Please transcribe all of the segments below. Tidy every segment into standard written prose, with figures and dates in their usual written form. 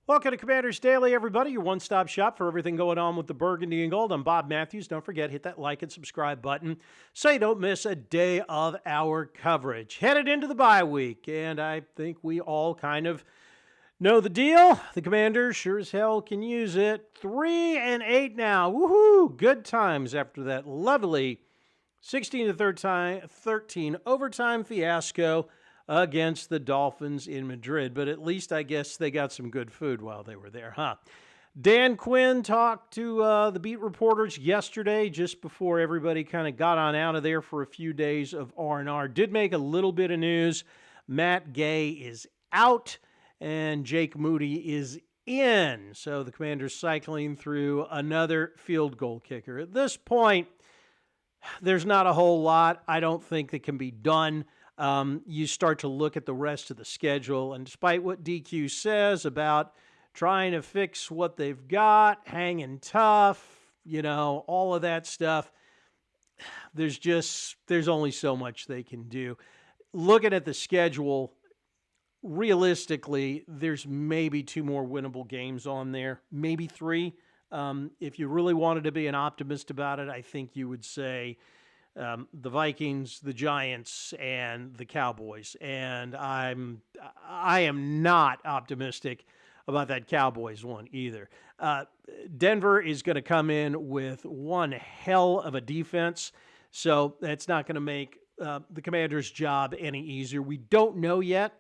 Welcome to Commanders Daily, everybody, your one-stop shop for everything going on with the Burgundy and Gold. I'm Bob Matthews. Don't forget, hit that like and subscribe button so you don't miss a day of our coverage. Headed into the bye week, and I think we all kind of know the deal. The Commanders sure as hell can use it. 3-8 now. Woohoo! Good times after that lovely 16-13 overtime fiasco against the Dolphins in Madrid. But at least I guess they got some good food while they were there, huh? Dan Quinn talked to the beat reporters yesterday just before everybody kind of got on out of there for a few days of R&R. Did make a little bit of news. Matt Gay is out and Jake Moody is in. So the Commanders cycling through another field goal kicker. At this point, there's not a whole lot I don't think that can be done. You start to look at the rest of the schedule, and despite what DQ says about trying to fix what they've got, hanging tough, all of that stuff, there's only so much they can do. Looking at the schedule, realistically, there's maybe 2 more winnable games on there, maybe 3. If you really wanted to be an optimist about it, I think you would say the Vikings, the Giants, and the Cowboys. And I am not optimistic about that Cowboys one either. Denver is going to come in with one hell of a defense, so that's not going to make the Commanders' job any easier. We don't know yet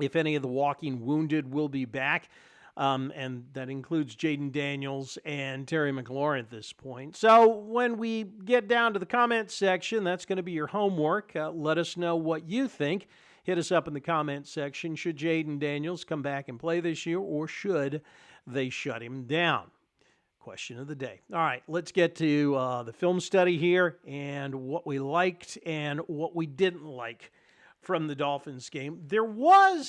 if any of the walking wounded will be back. And that includes Jaden Daniels and Terry McLaurin at this point. So when we get down to the comments section, that's going to be your homework. Let us know what you think. Hit us up in the comments section. Should Jaden Daniels come back and play this year, or should they shut him down? Question of the day. All right, let's get to the film study here and what we liked and what we didn't like from the Dolphins game. There were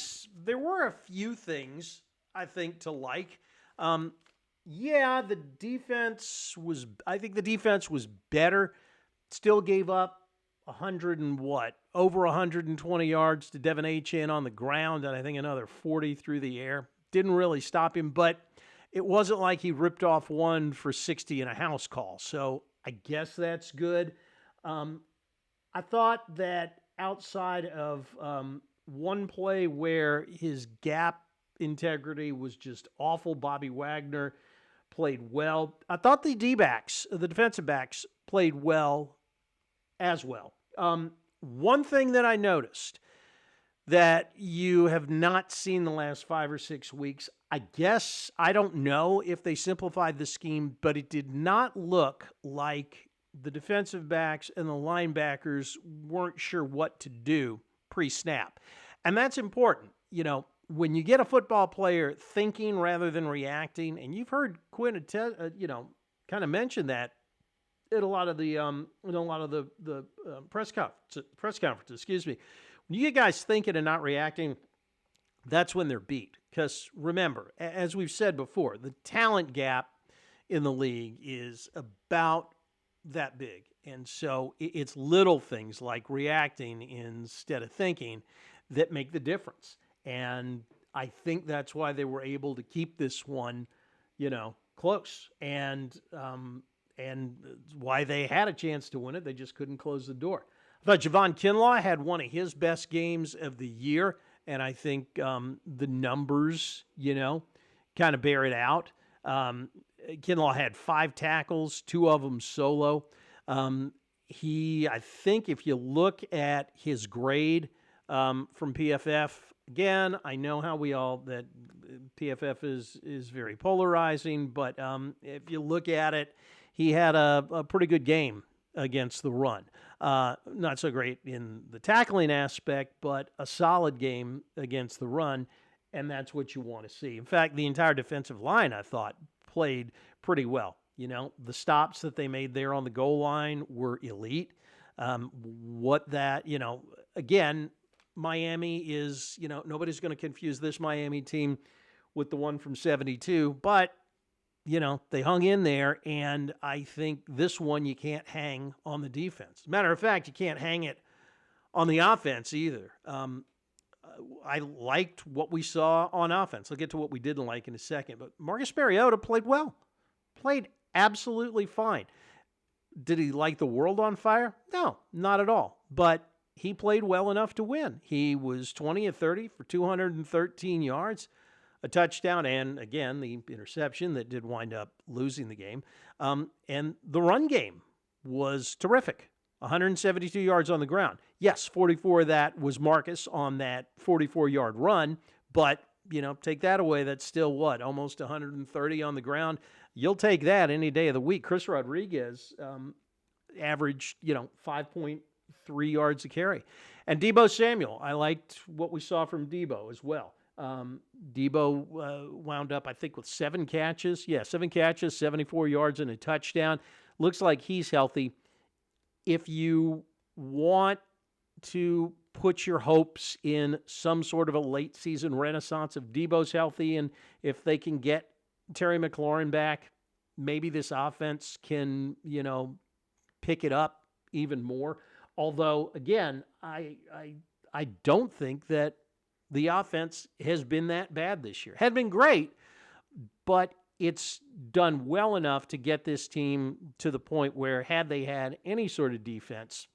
a few things I think to like. The defense was, I think the defense was better. Still gave up over 120 yards to Devin Achane on the ground, and I think another 40 through the air. Didn't really stop him, but it wasn't like he ripped off one for 60 in a house call. So I guess that's good. I thought that outside of one play where his gap integrity was just awful, Bobby Wagner played well. I thought the D-backs, the defensive backs, played well as well. One thing that I noticed that you have not seen the last 5 or 6 weeks, I guess, I don't know if they simplified the scheme, but it did not look like the defensive backs and the linebackers weren't sure what to do pre-snap. And that's important. When you get a football player thinking rather than reacting, and you've heard Quinn, kind of mention that in a lot of the press conferences. Excuse me. When you get guys thinking and not reacting, that's when they're beat. Because remember, as we've said before, the talent gap in the league is about that big, and so it's little things like reacting instead of thinking that make the difference. And I think that's why they were able to keep this one, close. And why they had a chance to win it. They just couldn't close the door. I thought Javon Kinlaw had one of his best games of the year. And I think the numbers, kind of bear it out. Kinlaw had 5 tackles, 2 of them solo. I think if you look at his grade from PFF, again, I know how that PFF is very polarizing, but if you look at it, he had a pretty good game against the run. Not so great in the tackling aspect, but a solid game against the run, and that's what you want to see. In fact, the entire defensive line, I thought, played pretty well. The stops that they made there on the goal line were elite. Again, Miami is, nobody's going to confuse this Miami team with the one from 72, but, they hung in there, and I think this one you can't hang on the defense. As a matter of fact, you can't hang it on the offense either. I liked what we saw on offense. I'll get to what we didn't like in a second, but Marcus Mariota played well, played absolutely fine. Did he light the world on fire? No, not at all. But he played well enough to win. He was 20 of 30 for 213 yards, a touchdown, and again, the interception that did wind up losing the game. And the run game was terrific. 172 yards on the ground. Yes, 44 of that was Marcus on that 44-yard run, but, take that away, that's still what, almost 130 on the ground? You'll take that any day of the week. Chris Rodriguez averaged, 5.3 yards a carry. And Deebo Samuel, I liked what we saw from Deebo as well. Deebo wound up, I think, with 7 catches. Yeah, 7 catches, 74 yards and a touchdown. Looks like he's healthy. If you want to put your hopes in some sort of a late season renaissance, if Deebo's healthy and if they can get Terry McLaurin back, maybe this offense can, pick it up even more. Although, again, I don't think that the offense has been that bad this year. Had been great, but it's done well enough to get this team to the point where, had they had any sort of defense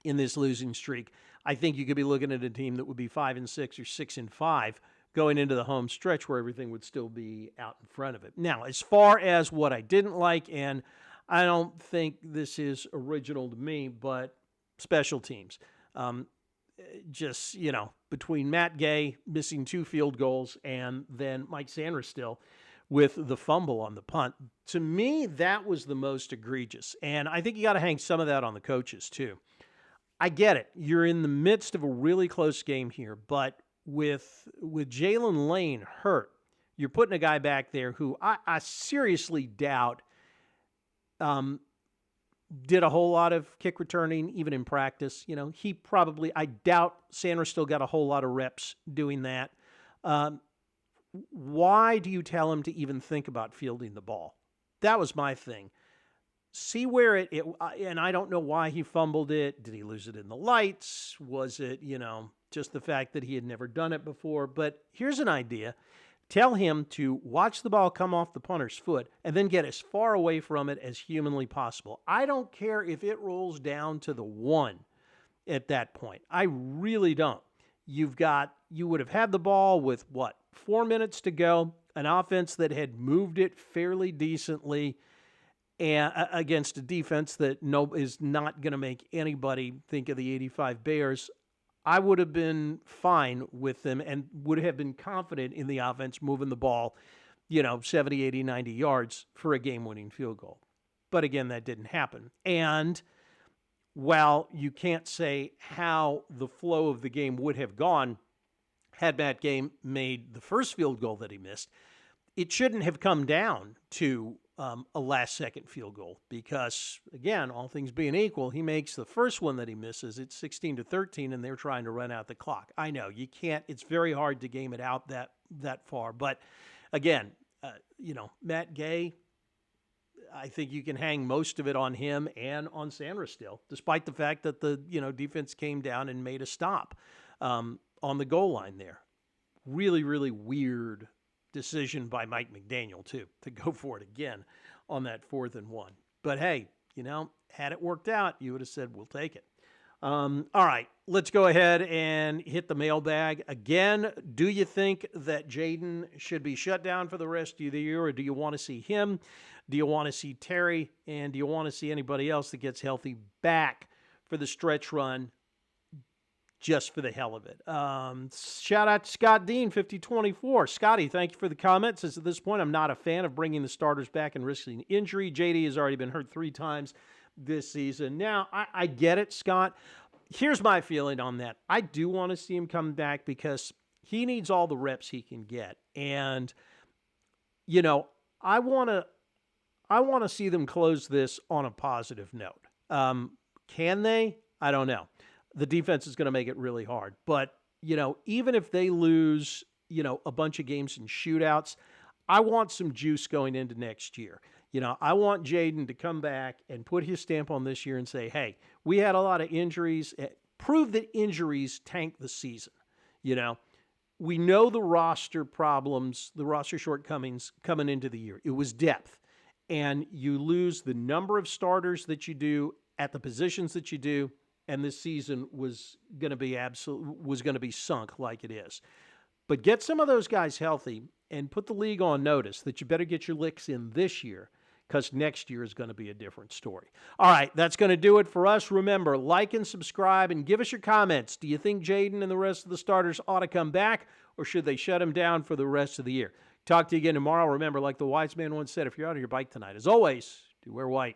in this losing streak, I think you could be looking at a team that would be 5-6 or 6-5 going into the home stretch, where everything would still be out in front of it. Now, as far as what I didn't like, and I don't think this is original to me, but special teams. Between Matt Gay missing 2 field goals and then Mike Sanderstill with the fumble on the punt, to me, that was the most egregious. And I think you got to hang some of that on the coaches, too. I get it. You're in the midst of a really close game here, but with Jalen Lane hurt, you're putting a guy back there who I seriously doubt did a whole lot of kick returning, even in practice. I doubt Sanders still got a whole lot of reps doing that. Why do you tell him to even think about fielding the ball? That was my thing. See where and I don't know why he fumbled it. Did he lose it in the lights? Was it, just the fact that he had never done it before? But here's an idea. Tell him to watch the ball come off the punter's foot and then get as far away from it as humanly possible. I don't care if it rolls down to the 1 at that point. I really don't. You would have had the ball with 4 minutes to go, an offense that had moved it fairly decently, and against a defense that is not going to make anybody think of the 85 Bears. I would have been fine with them and would have been confident in the offense moving the ball, 70, 80, 90 yards for a game-winning field goal. But again, that didn't happen. And while you can't say how the flow of the game would have gone had Matt Gay made the first field goal that he missed, it shouldn't have come down to a last-second field goal because, again, all things being equal, he makes the first one that he misses. It's 16-13, and they're trying to run out the clock. I know you can't. It's very hard to game it out that far. But again, Matt Gay, I think you can hang most of it on him and on Sanders still, despite the fact that the defense came down and made a stop on the goal line there. Really, really weird decision by Mike McDaniel, too, to go for it again on that 4th and 1. But hey, had it worked out, you would have said, we'll take it. All right, let's go ahead and hit the mailbag. Again, do you think that Jaden should be shut down for the rest of the year, or do you want to see him? Do you want to see Terry? And do you want to see anybody else that gets healthy back for the stretch run just for the hell of it? Shout out to Scott Dean, 5024. Scotty, thank you for the comment. Says, at this point, I'm not a fan of bringing the starters back and risking injury. JD has already been hurt 3 times this season. Now, I get it, Scott. Here's my feeling on that. I do want to see him come back because he needs all the reps he can get. And, I want to see them close this on a positive note. Can they? I don't know. The defense is going to make it really hard. But, even if they lose, a bunch of games in shootouts, I want some juice going into next year. I want Jaden to come back and put his stamp on this year and say, hey, we had a lot of injuries. Prove that injuries tank the season. You know, we know the roster problems, the roster shortcomings coming into the year. It was depth. And you lose the number of starters that you do at the positions that you do, and this season was going to be sunk like it is. But get some of those guys healthy and put the league on notice that you better get your licks in this year, because next year is going to be a different story. All right, that's going to do it for us. Remember, like and subscribe and give us your comments. Do you think Jaden and the rest of the starters ought to come back, or should they shut him down for the rest of the year? Talk to you again tomorrow. Remember, like the wise man once said, if you're out on your bike tonight, as always, do wear white.